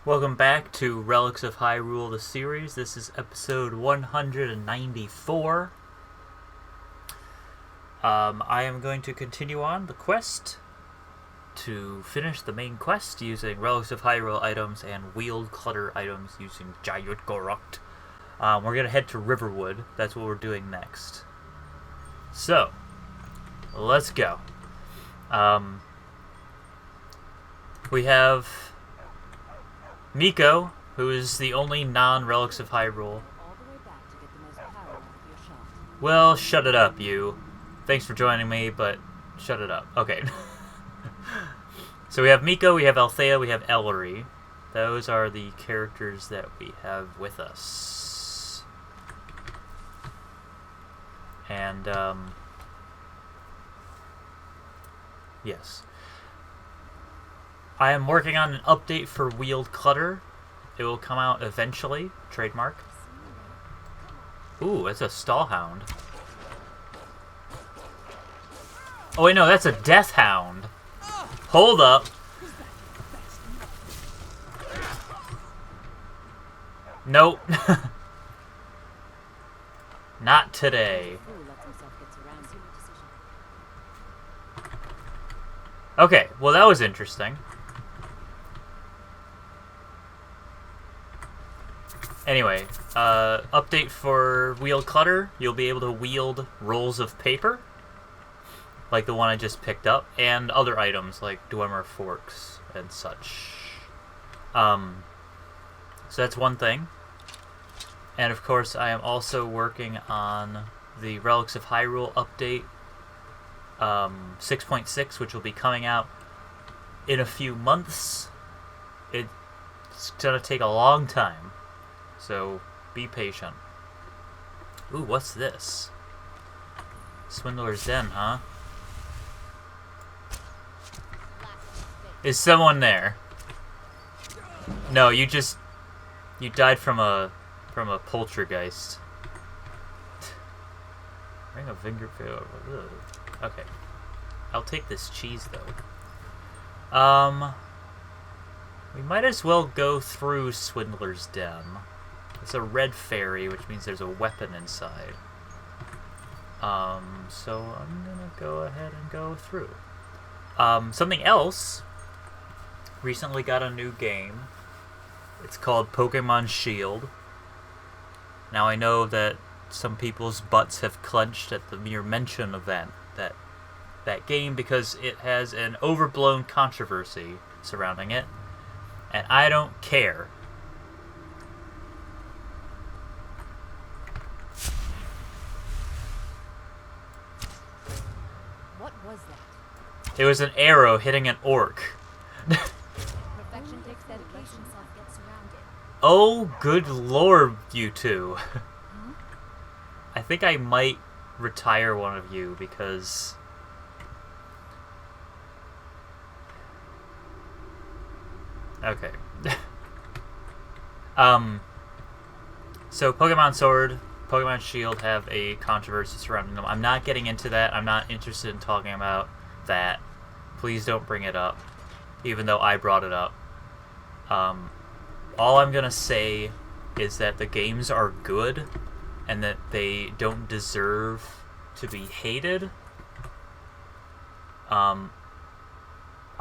Welcome back to Relics of Hyrule, the series. This is episode 194. I am going to continue on the quest to finish the main quest using Relics of Hyrule items and Wield Clutter items using Giant Gorok. We're going to head to Riverwood. That's what we're doing next. So, let's go. We have Miko, who is the only non-Relics of Hyrule. Well, shut it up, you. Thanks for joining me, but shut it up. Okay. So we have Miko, we have Althea, we have Ellery. Those are the characters that we have with us. And, yes. I am working on an update for Wield Clutter. It will come out eventually. Trademark. Ooh, it's a Stallhound. Oh wait, no, that's a Death Hound. Hold up. Nope. Not today. Okay, well that was interesting. Anyway, update for Wield Clutter. You'll be able to wield rolls of paper, like the one I just picked up, and other items like Dwemer forks and such. So that's one thing. And of course, I am also working on the Relics of Hyrule update 6.6, which will be coming out in a few months. It's gonna take a long time. So, be patient. Ooh, what's this? Swindler's Den, huh? Is someone there? No, you died from a poltergeist. Ring of finger fail. Okay. I'll take this cheese though. We might as well go through Swindler's Den. It's a red fairy, which means there's a weapon inside. So I'm gonna go ahead and go through. Something else. Recently got a new game. It's called Pokemon Shield. Now I know that some people's butts have clenched at the mere mention of that game because it has an overblown controversy surrounding it, and I don't care. It was an arrow hitting an orc. Oh, good lord, you two. I think I might retire one of you because... Okay. So Pokemon Sword, Pokemon Shield have a controversy surrounding them. I'm not getting into that. I'm not interested in talking about that. Please don't bring it up, even though I brought it up. All I'm gonna say is that the games are good and that they don't deserve to be hated. I'm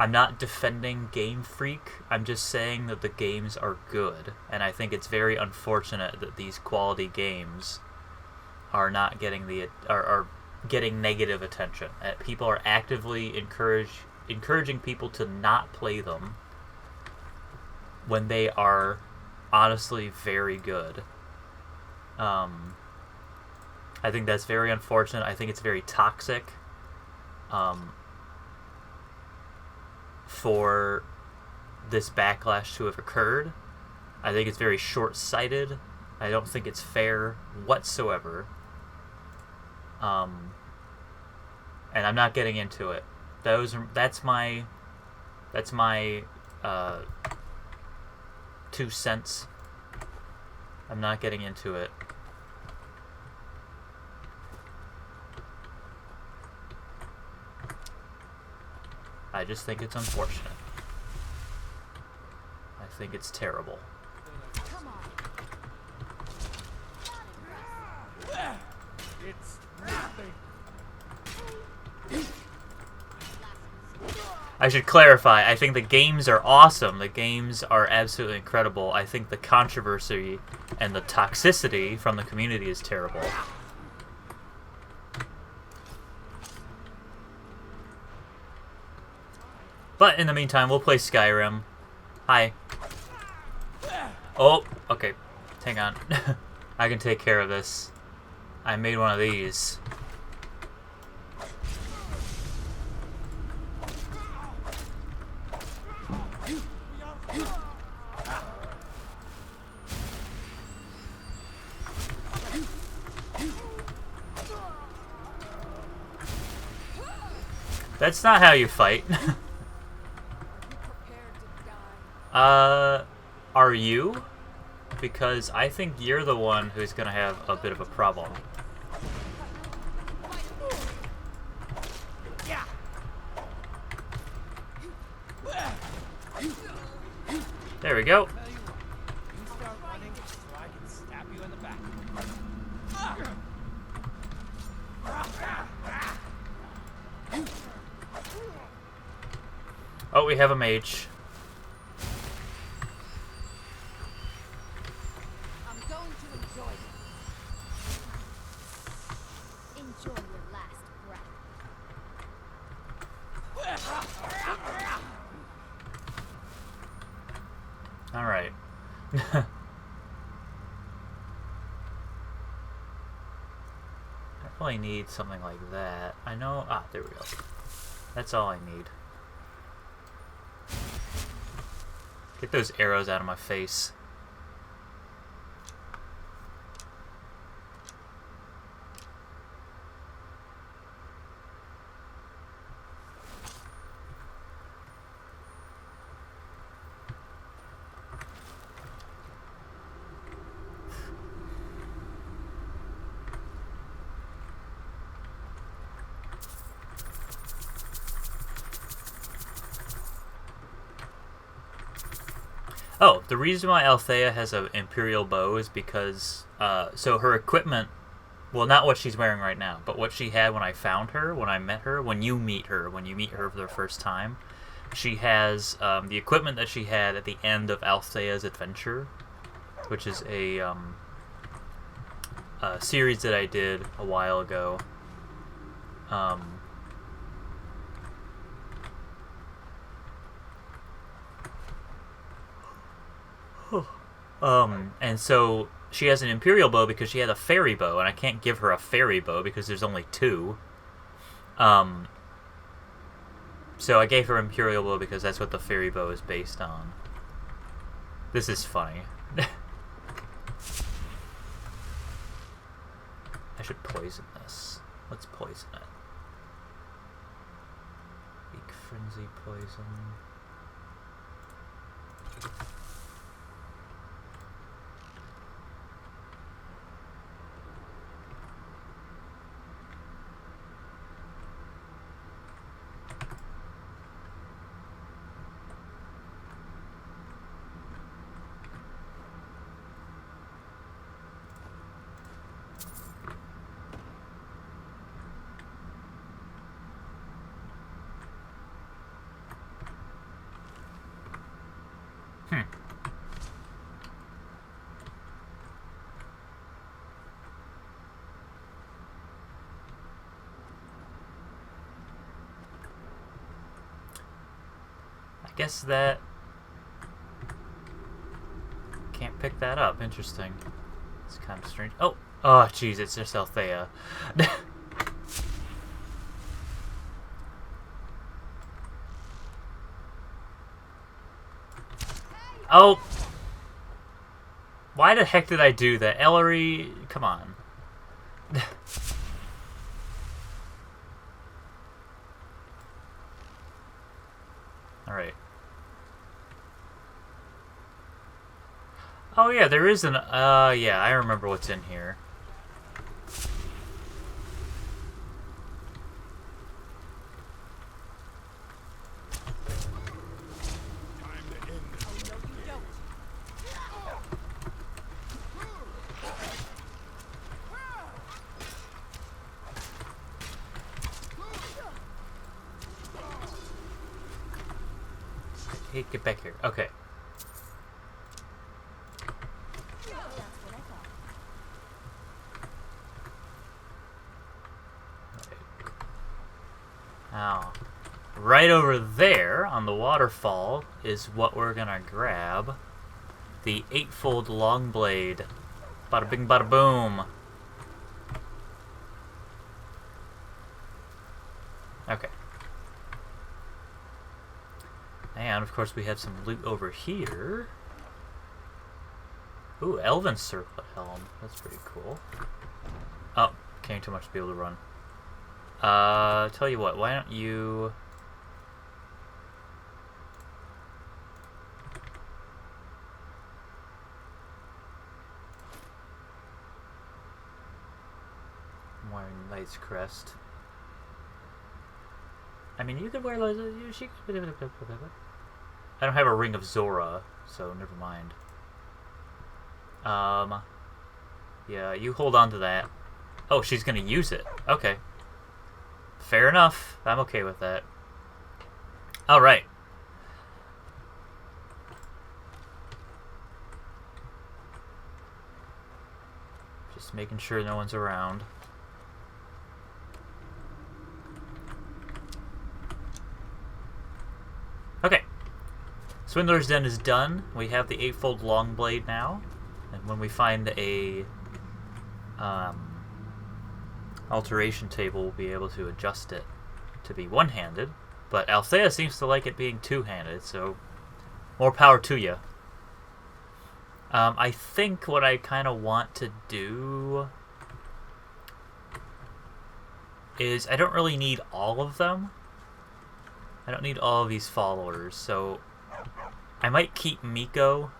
not defending Game Freak. I'm just saying that the games are good, and I think it's very unfortunate that these quality games are not getting are getting negative attention. People are actively encouraging people to not play them when they are honestly very good. I think that's very unfortunate. I think it's very toxic for this backlash to have occurred. I think it's very short-sighted. I don't think it's fair whatsoever. And I'm not getting into it. That's my 2 cents. I'm not getting into it. I just think it's unfortunate. I think it's terrible. Come on. It's nothing. I should clarify, I think the games are awesome. The games are absolutely incredible. I think the controversy and the toxicity from the community is terrible. But in the meantime, we'll play Skyrim. Hi. Oh, okay. Hang on. I can take care of this. I made one of these. That's not how you fight. Are you? Because I think you're the one who's gonna have a bit of a problem. There we go. Oh, we have a mage. I'm going to enjoy it. Enjoy your last breath. All right. I probably need something like that. I know. Ah, there we go. That's all I need. Get those arrows out of my face. Oh, the reason why Althea has an Imperial bow is because, so her equipment, well, not what she's wearing right now, but what she had when I found her, when I met her, when you meet her for the first time, she has the equipment that she had at the end of Althea's Adventure, which is a series that I did a while ago. And so she has an Imperial bow because she had a fairy bow, and I can't give her a fairy bow because there's only two. So I gave her Imperial bow because that's what the fairy bow is based on. This is funny. I should poison this. Let's poison it. Weak frenzy poison. I guess that... Can't pick that up. Interesting. It's kind of strange. Oh! Oh, jeez, it's just Althea. Oh! Why the heck did I do that? Ellery, come on. Alright. Oh yeah, there is an, yeah, I remember what's in here. Hey, get back here. Okay. That's what I thought. Now, right over there on the waterfall is what we're gonna grab. The 8-fold long blade. Bada bing, bada boom. Okay. And, of course, we have some loot over here. Ooh, Elven Circlet Helm. That's pretty cool. Oh, carrying too much to be able to run. Tell you what, why don't you... I'm wearing Knight's Crest. I mean, you could wear those... I don't have a Ring of Zora, so never mind. Yeah, you hold on to that. Oh, she's gonna use it. Okay. Fair enough. I'm okay with that. Alright. Just making sure no one's around. Okay. Swindler's Den is done. We have the 8-fold long blade now. And when we find a alteration table, we'll be able to adjust it to be one-handed. But Althea seems to like it being two-handed, so more power to you. I think what I kind of want to do is I don't really need all of them. I don't need all of these followers, so I might keep Miko.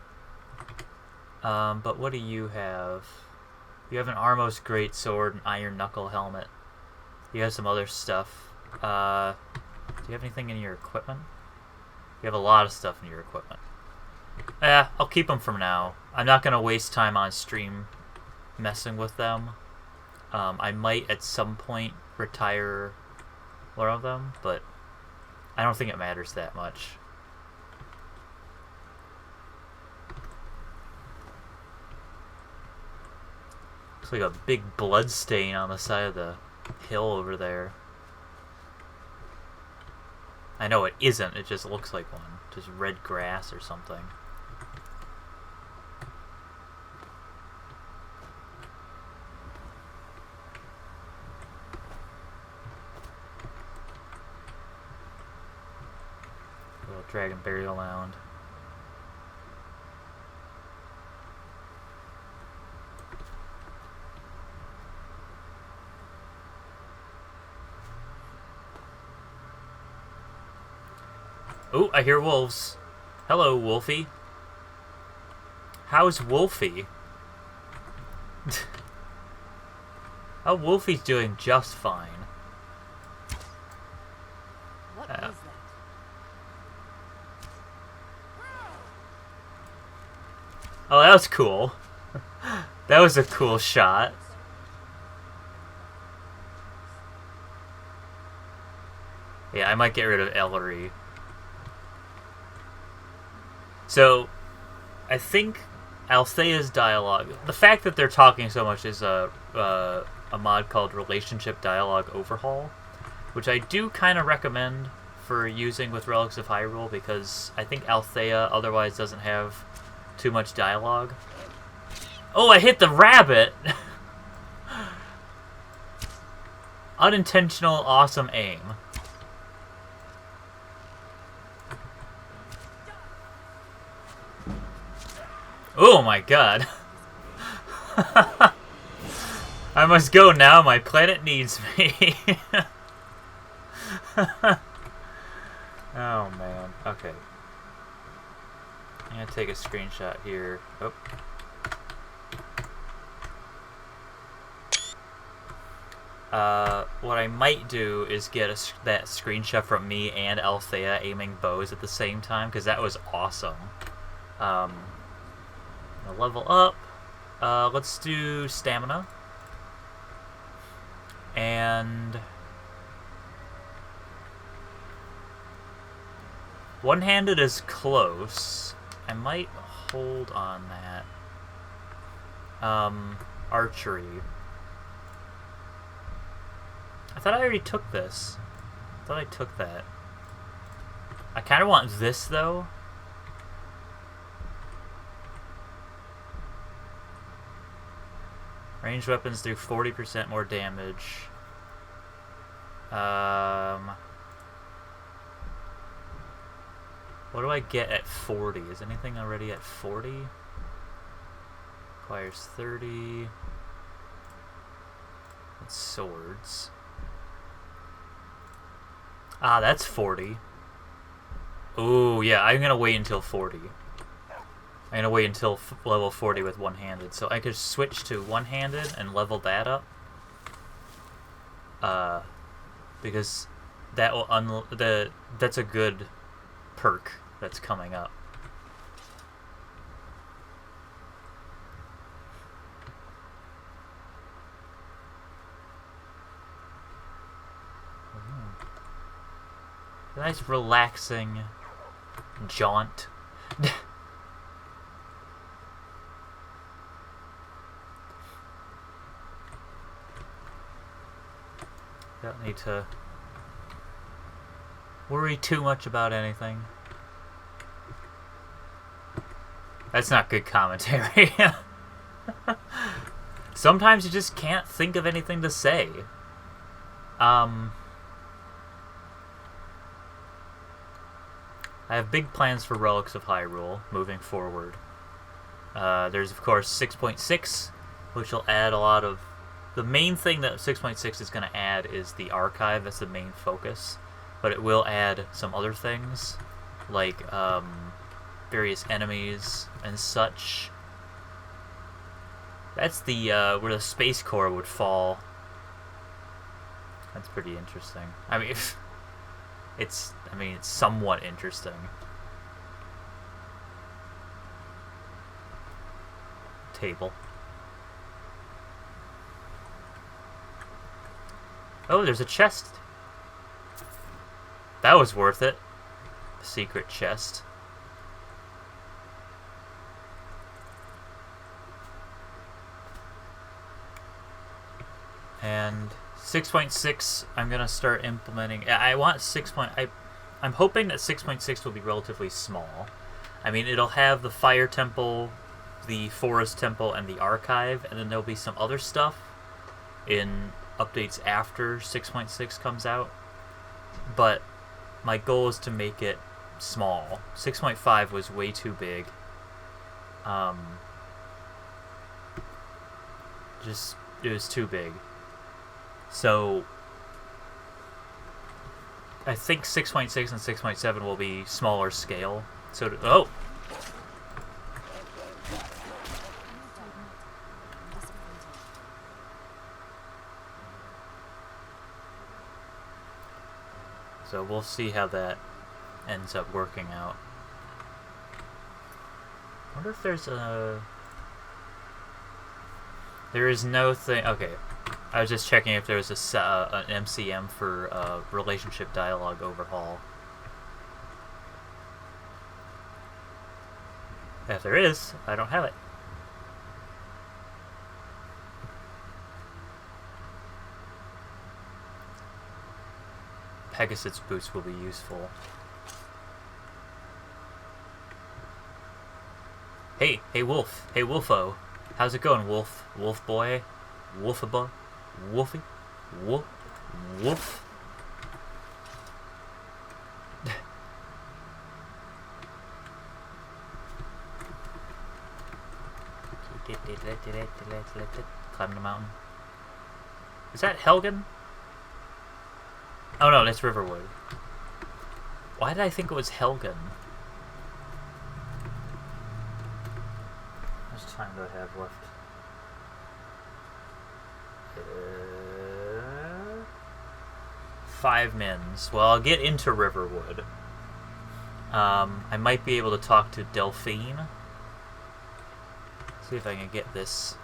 But what do you have? You have an Armos Greatsword, an Iron Knuckle Helmet. You have some other stuff. Do you have anything in your equipment? You have a lot of stuff in your equipment. I'll keep them for now. I'm not going to waste time on stream messing with them. I might at some point retire one of them, but I don't think it matters that much. Looks like a big blood stain on the side of the hill over there. I know it isn't, it just looks like one. Just red grass or something. Little dragon burial mound. Oh, I hear wolves. Hello, Wolfie. How's Wolfie? Oh, Wolfie's doing just fine. What is that? Oh, that was cool. That was a cool shot. Yeah, I might get rid of Ellery. So, I think Althea's dialogue... The fact that they're talking so much is a mod called Relationship Dialogue Overhaul, which I do kind of recommend for using with Relics of Hyrule, because I think Althea otherwise doesn't have too much dialogue. Oh, I hit the rabbit! Unintentional awesome aim. Oh my god. I must go now, my planet needs me. Oh man, okay. I'm gonna take a screenshot here. Oh. What I might do is get that screenshot from me and Althea aiming bows at the same time, because that was awesome. Level up. Let's do stamina. And One-handed is close. I might hold on that. Archery. I thought I already took this. I thought I took that. I kind of want this, though. Ranged weapons do 40% more damage. What do I get at 40? Is anything already at 40? Requires 30. It's swords. Ah, that's 40. Ooh, yeah, I'm gonna wait until 40. I'm gonna wait until level 40 with one-handed, so I could switch to one-handed and level that up. Because that will that's a good perk that's coming up. Nice relaxing jaunt. Don't need to worry too much about anything. That's not good commentary. Sometimes you just can't think of anything to say. I have big plans for Relics of Hyrule moving forward. There's, of course, 6.6, which will add a lot of... The main thing that 6.6 is going to add is the archive. That's the main focus. But it will add some other things, like various enemies and such. That's the where the Space Core would fall. That's pretty interesting. I mean, it's somewhat interesting. Table. Oh, there's a chest. That was worth it. Secret chest. And 6.6, I'm gonna start implementing. I want 6. I'm hoping that 6.6 will be relatively small. I mean, it'll have the Fire Temple, the Forest Temple, and the Archive, and then there'll be some other stuff in updates after 6.6 comes out. But my goal is to make it small. 6.5 was way too big. It was too big. So I think 6.6 and 6.7 will be smaller scale. So So we'll see how that ends up working out. I wonder if there's a... There is no thing... Okay. I was just checking if there was an MCM for relationship dialogue overhaul. If there is, I don't have it. Pegasus boots will be useful. Hey Wolf. Hey Wolfo. How's it going, Wolf? Wolf boy? Wolfaba? Wolfie? Wolf? Wolf? Climb the mountain. Is that Helgen? Oh no, that's Riverwood. Why did I think it was Helgen? How much time do I have left? 5 mins. Well, I'll get into Riverwood. I might be able to talk to Delphine. See if I can get this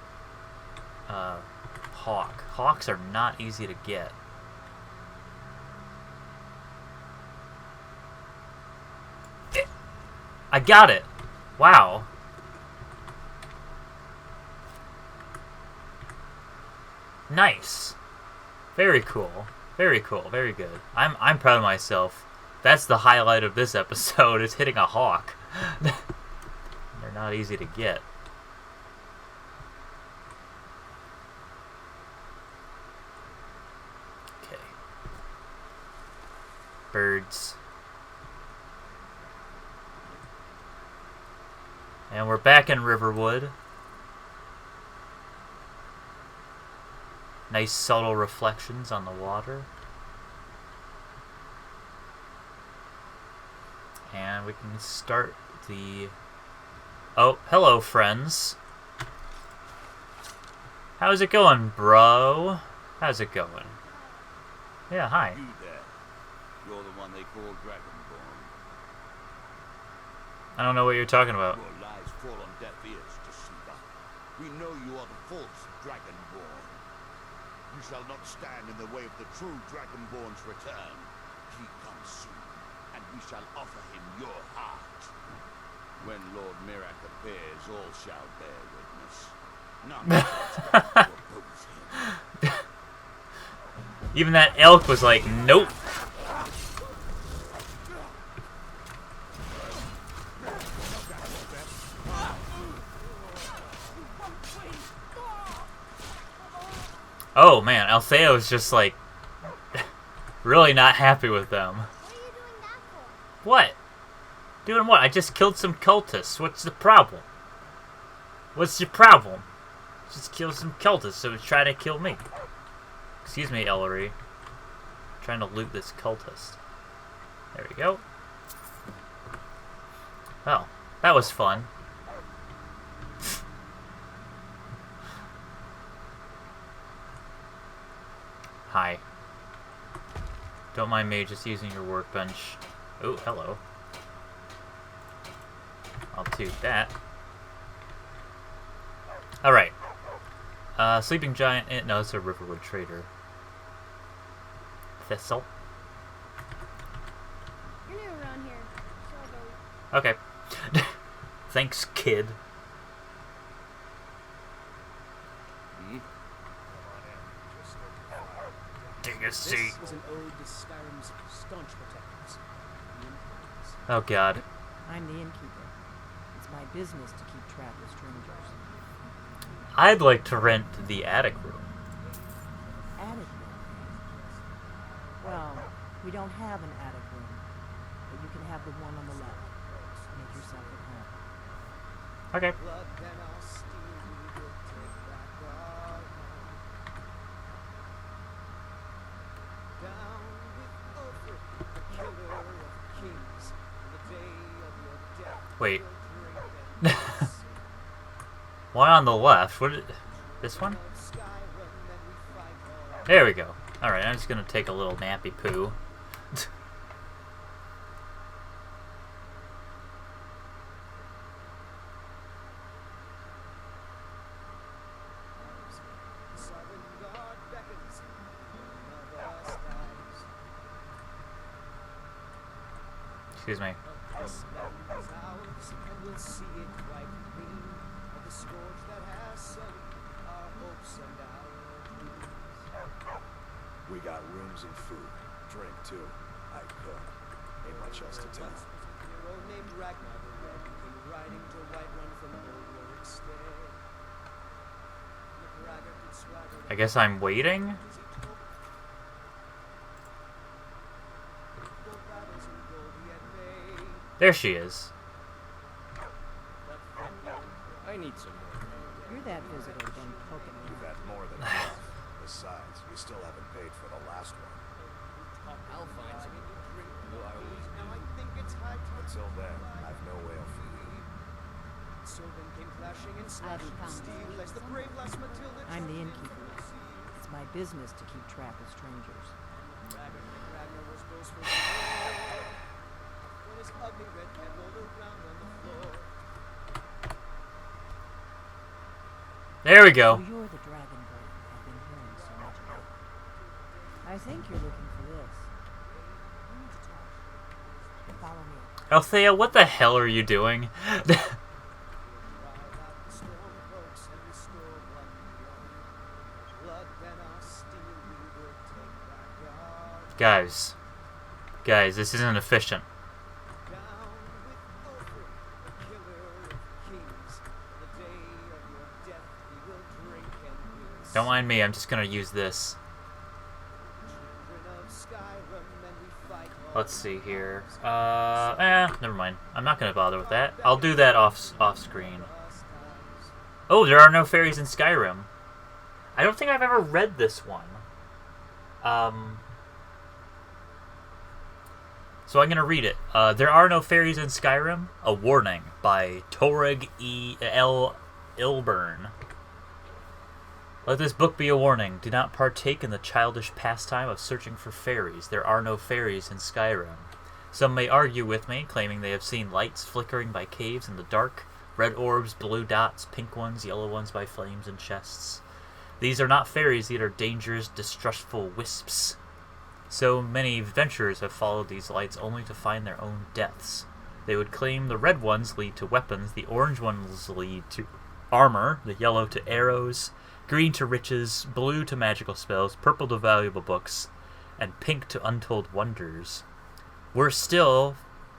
hawk. Hawks are not easy to get. I got it! Wow. Nice. Very cool. Very cool. Very good. I'm proud of myself. That's the highlight of this episode, is hitting a hawk. They're not easy to get. Okay. Birds. And we're back in Riverwood. Nice subtle reflections on the water. And we can start the... Oh, hello, friends. How's it going, bro? How's it going? Yeah, hi. You there. You're the one they call Dragonborn. I don't know what you're talking about. Your lies fall on deaf ears, deceiver. We know you are the false Dragonborn. You shall not stand in the way of the true Dragonborn's return. He comes soon, and we shall offer him your heart. When Lord Mirak appears, all shall bear witness. None shall oppose him. Even that elk was like, nope. Oh man, Altheo's just like really not happy with them. What are you doing that for? What? Doing what? I just killed some cultists. What's the problem? What's your problem? Just killed some cultists, so it's trying to kill me. Excuse me, Ellery. Trying to loot this cultist. There we go. Oh, that was fun. Hi. Don't mind me just using your workbench. Oh, hello. I'll do that. Alright. Sleeping Giant. No, it's a Riverwood Trader. Thistle. You're new around here, so Okay. Thanks, kid. Take a seat. This is an ode to Skyrim's staunch protectors, the Imperials. Oh god. I'm the innkeeper. It's my business to keep track of strangers. I'd like to rent the attic room. Attic room? Well, we don't have an attic room, but you can have the one on the left. Make yourself at home. Okay. Blood, then I'll steal you, we'll take back our home. Down with Ulfric, the killer of kings, on the day of your death. Wait. we'll drink and sing. Why on the left? What? This one? Of Skyrim, then we fight all. There we go. Alright, I'm just gonna take a little nappy poo. Sovngarde beckons, none of us dies. Excuse me. This land is ours, and we'll see it quite clean of the scourge that has sullied our hopes and our dreams. We got rooms and food. Drink, too. I cook. Ain't much else to tell. Once was a hero named Ragnar the Red, who came riding to Whiterun from old Warwick's stead. McGregor could swagger I guess I'm waiting? as he told gold battles and gold he had made. There she is. But friendly, I need some more. You're that visitor been poking me. You've had more than enough. Besides, we still haven't paid for the last one. I'll find some drink. Well, I always now I think it's high time. Until then, I've no way of feeding. Sylvan came flashing and slashing found steel it. as the brave lass Matilda I'm the trod innkeeper. into the sea. It's my business to keep track of strangers. Ragnar was boastful to war, when his ugly red head rolled around on the floor. There we So go. you're the Dragonborn I've been hearing so much about. I think you're looking for this. We need to talk. Follow me. Althea, what the hell are you doing? Guys, this isn't efficient. Don't mind me, I'm just gonna use this. Let's see here. Never mind. I'm not gonna bother with that. I'll do that off screen. Oh, there are no fairies in Skyrim. I don't think I've ever read this one. So I'm going to read it. There are no fairies in Skyrim. A warning by Toreg L. Ilburn. Let this book be a warning. Do not partake in the childish pastime of searching for fairies. There are no fairies in Skyrim. Some may argue with me, claiming they have seen lights flickering by caves in the dark, red orbs, blue dots, pink ones, yellow ones by flames and chests. These are not fairies, these are dangerous, distrustful wisps. So many adventurers have followed these lights only to find their own deaths. They would claim the red ones lead to weapons, the orange ones lead to armor, the yellow to arrows, green to riches, blue to magical spells, purple to valuable books, and pink to untold wonders. Worse still,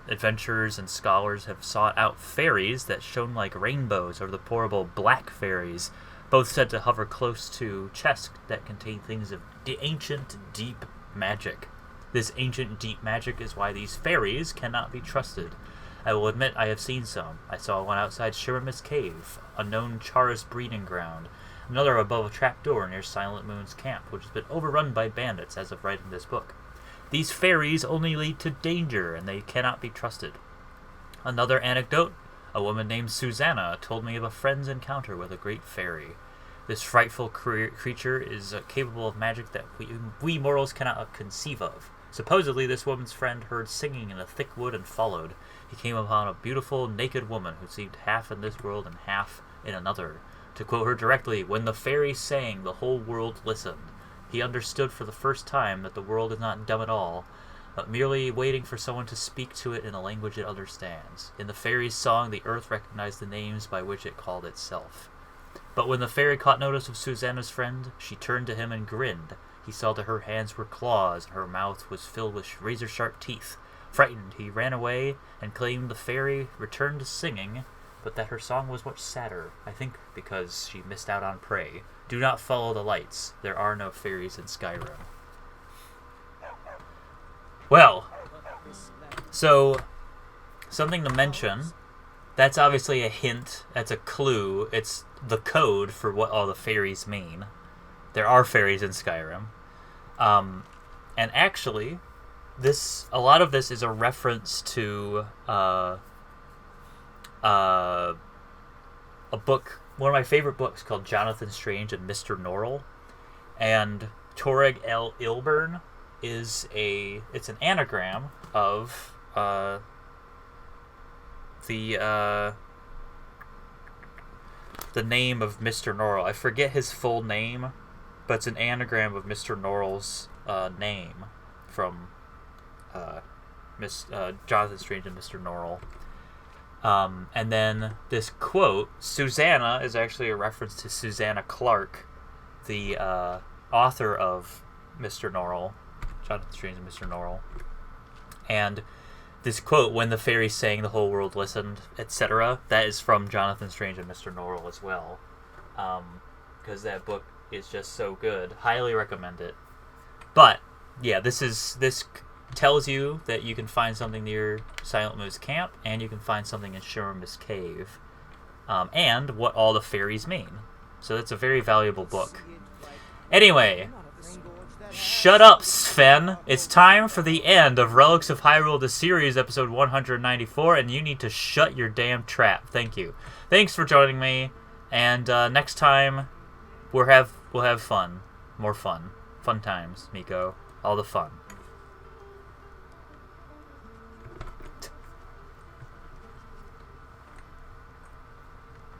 adventurers and scholars have sought out fairies that shone like rainbows, or the horrible black fairies, both said to hover close to chests that contain things of ancient, deep magic. This ancient, deep magic is why these fairies cannot be trusted. I will admit I have seen some. I saw one outside Shirima's cave, a known Charis breeding ground, another above a trapdoor near Silent Moon's camp, which has been overrun by bandits as of writing this book. These fairies only lead to danger, and they cannot be trusted. Another anecdote, a woman named Susanna told me of a friend's encounter with a great fairy. This frightful creature is capable of magic that we mortals cannot conceive of. Supposedly, this woman's friend heard singing in a thick wood and followed. He came upon a beautiful, naked woman who seemed half in this world and half in another. To quote her directly, when the fairy sang, the whole world listened. He understood for the first time that the world is not dumb at all, but merely waiting for someone to speak to it in a language it understands. In the fairy's song, the earth recognized the names by which it called itself. But when the fairy caught notice of Susanna's friend, she turned to him and grinned. He saw that her hands were claws, and her mouth was filled with razor-sharp teeth. Frightened, he ran away and claimed the fairy returned to singing, but that her song was much sadder, I think because she missed out on prey. Do not follow the lights. There are no fairies in Skyrim. Well, so, something to mention. That's obviously a hint. That's a clue. It's the code for what all the fairies mean. There are fairies in Skyrim. And actually, a lot of this is a reference to a book, one of my favorite books called Jonathan Strange and Mr. Norrell. And Toreg L. Ilburn is it's an anagram of the name of Mr. Norrell. I forget his full name, but it's an anagram of Mr. Norrell's name from Jonathan Strange and Mr. Norrell. And then this quote, Susanna, is actually a reference to Susanna Clarke, the author of Mr. Norrell, Jonathan Strange and Mr. Norrell. And this quote, when the fairy sang, the whole world listened, etc., that is from Jonathan Strange and Mr. Norrell as well. Because that book is just so good. Highly recommend it. But, yeah, this tells you that you can find something near Silent Moon's camp, and you can find something in Shirima's cave, and what all the fairies mean. So that's a very valuable book. Anyway, shut up, Sven. It's time for the end of Relics of Hyrule, the series, episode 194, and you need to shut your damn trap. Thank you. Thanks for joining me, and next time we'll have fun. More fun. Fun times, Miko. All the fun.